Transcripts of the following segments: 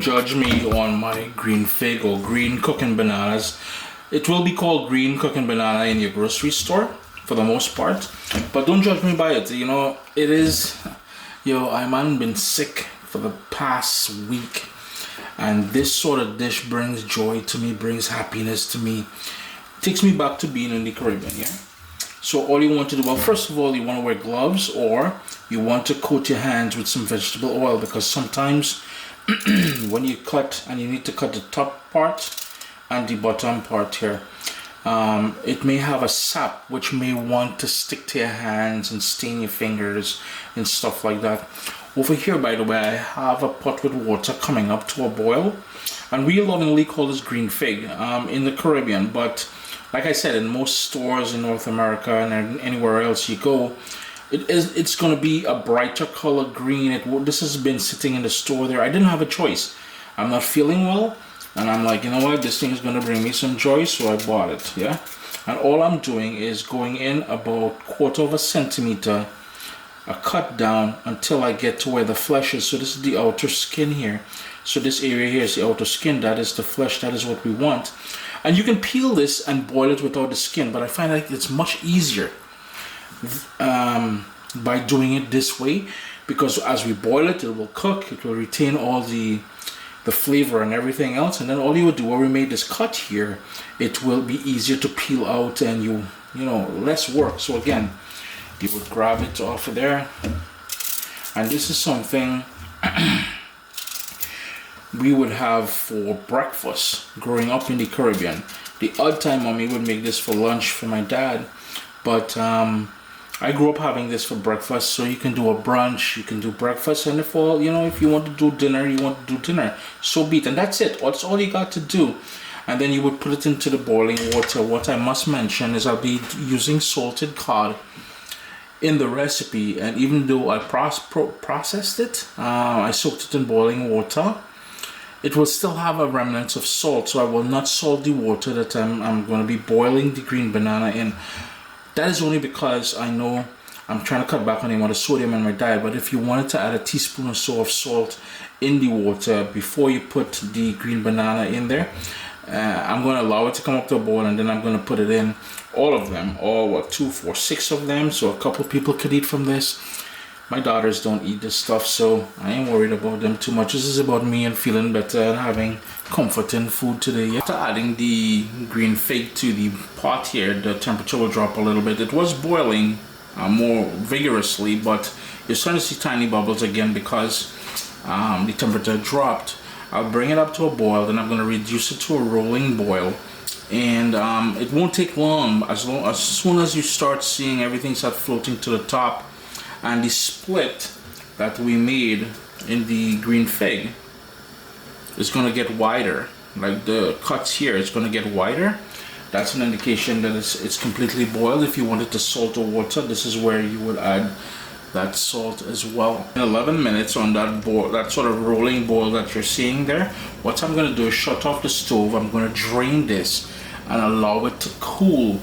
Don't judge me on my green fig or green cooking bananas. It will be called green cooking banana in your grocery store for the most part, but don't judge me by it. You know, it is, I'm been sick for the past week, and this sort of dish brings joy to me, brings happiness to me, takes me back to being in the Caribbean, yeah? So all you want to do, well, first of all, you want to wear gloves, or you want to coat your hands with some vegetable oil, because sometimes when you cut, and you need to cut the top part and the bottom part here, it may have a sap which may want to stick to your hands and stain your fingers and stuff like that. Over here, by the way, I have a pot with water coming up to a boil, and we lovingly call this green fig in the Caribbean. But like I said, in most stores in North America and anywhere else you go, it's going to be a brighter color green. This has been sitting in the store there. I didn't have a choice. I'm not feeling well, and I'm like, you know what, this thing is going to bring me some joy, so I bought it, yeah? And all I'm doing is going in about 1/4 centimeter, a cut down until I get to where the flesh is. So this is the outer skin here. So this area here is the outer skin. That is the flesh. That is what we want. And you can peel this and boil it without the skin, but I find like it's much easier by doing it this way, because as we boil it, it will cook. It will retain all the flavor and everything else, and then all you would do, where we made this cut here, it will be easier to peel out, and you know, less work. So again, you would grab it off of there, and this is something we would have for breakfast growing up in the Caribbean. The odd time mommy would make this for lunch for my dad, but I grew up having this for breakfast. So you can do a brunch, you can do breakfast, and if you want to do dinner, so be it. And that's it. That's all you got to do. And then you would put it into the boiling water. What I must mention is I'll be using salted cod in the recipe, and even though I processed it, I soaked it in boiling water, it will still have a remnant of salt. So I will not salt the water that I'm going to be boiling the green banana in. That is only because I know I'm trying to cut back on the amount of sodium in my diet. But if you wanted to add a teaspoon or so of salt in the water before you put the green banana in there, I'm going to allow it to come up to a boil, and then I'm going to put it in, all of them, 2, 4, 6 of them, so a couple people could eat from this. My daughters don't eat this stuff, so I ain't worried about them too much. This is about me and feeling better and having comforting food today. After adding the green fig to the pot here, the temperature will drop a little bit. It was boiling more vigorously, but you're starting to see tiny bubbles again because the temperature dropped. I'll bring it up to a boil, then I'm going to reduce it to a rolling boil, and it won't take long. As soon as you start seeing everything start floating to the top, and the split that we made in the green fig is going to get wider, like the cuts here, it's going to get wider. That's an indication that it's completely boiled. If you wanted to salt or water, this is where you would add that salt as well. In 11 minutes on that boil, that sort of rolling boil that you're seeing there, what I'm going to do is shut off the stove. I'm going to drain this and allow it to cool.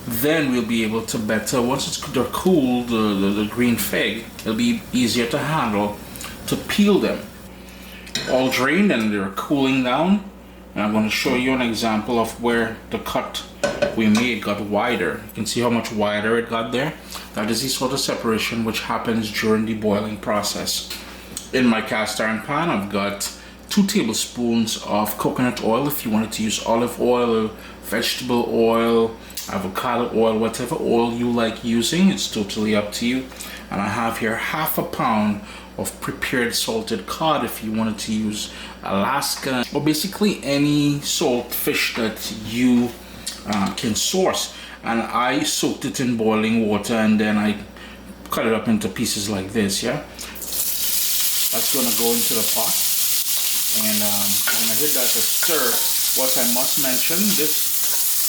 Then we'll be able to better, once it's cooled, the green fig, it'll be easier to handle, to peel them. All drained and they're cooling down, and I'm going to show you an example of where the cut we made got wider. You can see how much wider it got there. That is the sort of separation which happens during the boiling process. In my cast iron pan, I've got 2 tablespoons of coconut oil. If you wanted to use olive oil, vegetable oil, avocado oil, whatever oil you like using, it's totally up to you. And I have here 1/2 pound of prepared salted cod. If you wanted to use Alaska, or basically any salt fish that you can source. And I soaked it in boiling water, and then I cut it up into pieces like this, yeah? That's gonna go into the pot, and I'm gonna hit that to stir. What I must mention,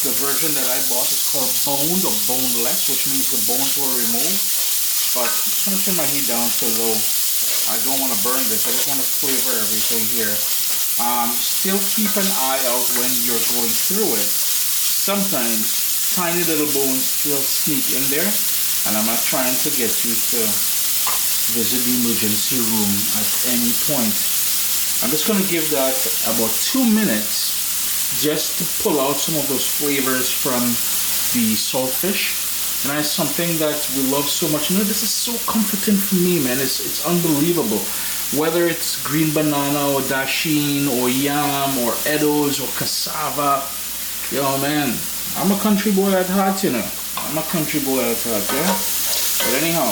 the version that I bought is called boned or boneless, which means the bones were removed. But I'm going to turn my heat down to low. I don't want to burn this. I just want to flavor everything here. Still keep an eye out when you're going through it. Sometimes tiny little bones still sneak in there, and I'm not trying to get you to visit the emergency room at any point. I'm just going to give that about 2 minutes just to pull out some of those flavors from the saltfish. And that's something that we love so much. You know, this is so comforting for me, man. It's unbelievable. Whether it's green banana or dasheen or yam or eddos or cassava, yo, man, I'm a country boy at heart, you know. I'm a country boy at heart, yeah? But anyhow,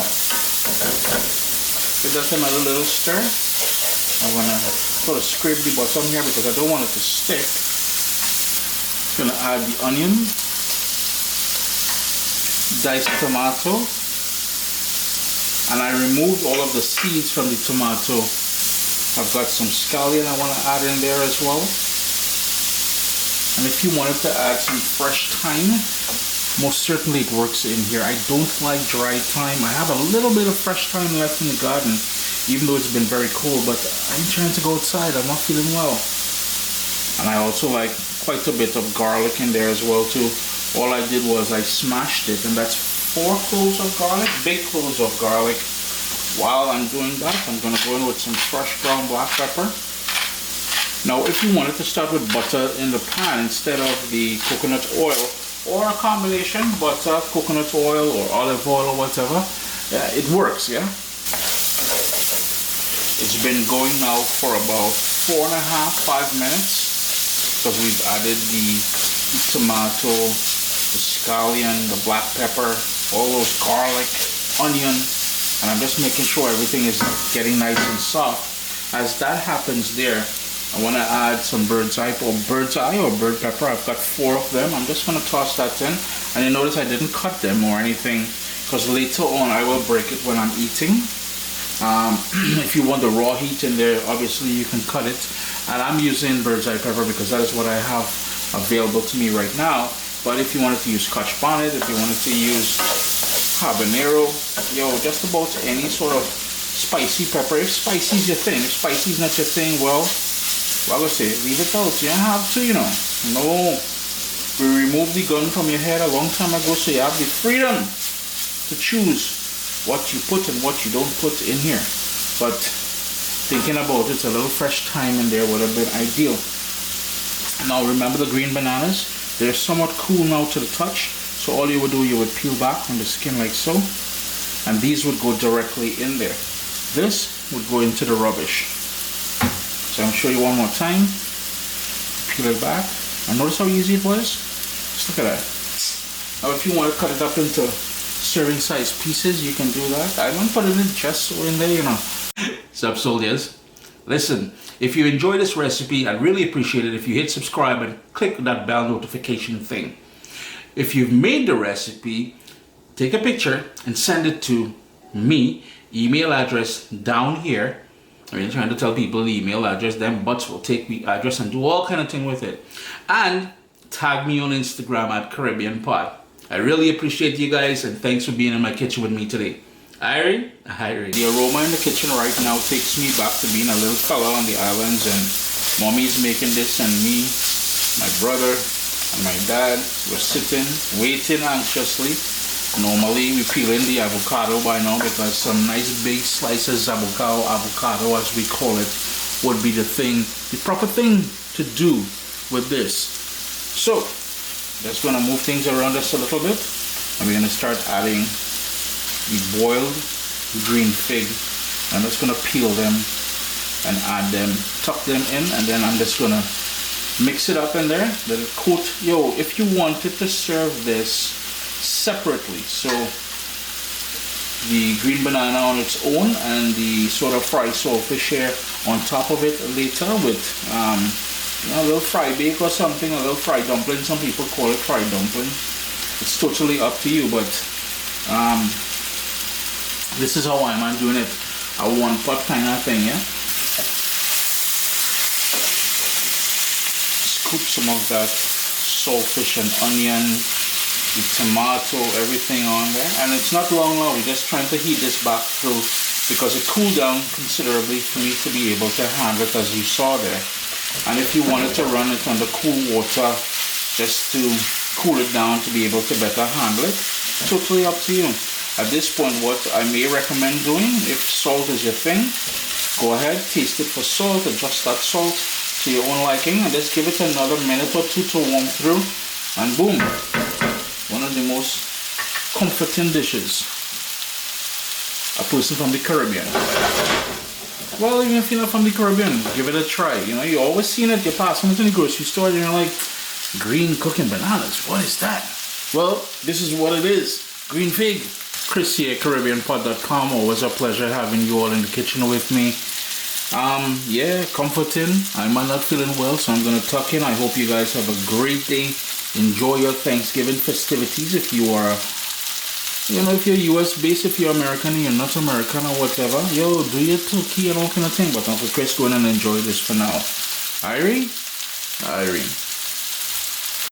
give that another little stir. I'm gonna sort of scrape the bottom here because I don't want it to stick. Gonna add the onion, diced tomato, and I removed all of the seeds from the tomato. I've got some scallion I want to add in there as well. And if you wanted to add some fresh thyme, most certainly it works in here. I don't like dry thyme. I have a little bit of fresh thyme left in the garden, even though it's been very cold, but I'm trying to go outside. I'm not feeling well. And I also like quite a bit of garlic in there as well too. All I did was I smashed it, and that's 4 cloves of garlic, big cloves of garlic. While I'm doing that, I'm going to go in with some fresh ground black pepper. Now, if you wanted to start with butter in the pan instead of the coconut oil, or a combination, butter, coconut oil, or olive oil, or whatever, it works, yeah? It's been going now for about 4.5–5 minutes because we've added the tomato, the scallion, the black pepper, all those garlic, onion, and I'm just making sure everything is getting nice and soft. As that happens there, I want to add some bird's eye or bird pepper. I've got 4 of them. I'm just going to toss that in, and you notice I didn't cut them or anything because later on I will break it when I'm eating. If you want the raw heat in there, obviously you can cut it, and I'm using bird's eye pepper because that is what I have available to me right now. But if you wanted to use Scotch bonnet, if you wanted to use habanero, yo, just about any sort of spicy pepper. If spicy is your thing, if spicy is not your thing, well, I say leave it out. You don't have to, you know. No, we removed the gun from your head a long time ago, so you have the freedom to choose what you put and what you don't put in here. But thinking about it, a little fresh thyme in there would have been ideal. Now remember the green bananas? They're somewhat cool now to the touch, so all you would do, you would peel back from the skin like so, and these would go directly in there. This would go into the rubbish. So I'm show you one more time. Peel it back, and notice how easy it was? Just look at that. Now if you want to cut it up into serving size pieces, you can do that. I won't put it in just so in there, you know. Sup soldiers? Listen, if you enjoy this recipe, I'd really appreciate it if you hit subscribe and click that bell notification thing. If you've made the recipe, take a picture and send it to me, email address down here. I mean, trying to tell people the email address, them butts will take the address and do all kind of thing with it. And tag me on Instagram at Caribbean Pot. I really appreciate you guys, and thanks for being in my kitchen with me today. Irie. The aroma in the kitchen right now takes me back to being a little fella on the islands, and mommy's making this, and me, my brother, and my dad were sitting, waiting anxiously. Normally we peel in the avocado by now because some nice big slices of avocado as we call it, would be the proper thing to do with this. So, just gonna move things around just a little bit, and we're gonna start adding the boiled green fig. I'm just gonna peel them and add them, tuck them in, and then I'm just gonna mix it up in there. Let it coat. Yo, if you wanted to serve this separately, so the green banana on its own and the sort of fried saltfish here on top of it later with a little fried bake or something, a little fried dumpling. Some people call it fried dumpling. It's totally up to you, but this is how I'm doing it. A one pot kind of thing, yeah. Scoop some of that saltfish and onion, the tomato, everything on there, and it's not long now. We're just trying to heat this back through because it cooled down considerably for me to be able to handle it, as you saw there. And if you wanted to run it under cool water just to cool it down to be able to better handle it, totally up to you. At this point, what I may recommend doing, if salt is your thing, Go ahead, taste it for salt, adjust that salt to your own liking, and just give it another minute or two to warm through, and boom, one of the most comforting dishes a person from the Caribbean. Well, even if you're not from the Caribbean, give it a try. You know, you always seen it, you're passing it in the grocery store and you're like, green cooking bananas, what is that? Well, this is what it is, green fig. Chris here, CaribbeanPod.com. Always a pleasure having you all in the kitchen with me. Yeah, comforting. I'm not feeling well, so I'm gonna tuck in. I hope you guys have a great day. Enjoy your Thanksgiving festivities. If you are, you know, if you're US based, if you're American, you're not American or whatever, yo, do your turkey and all kind of thing. But Uncle Chris, go in and enjoy this for now. Irene? Irene.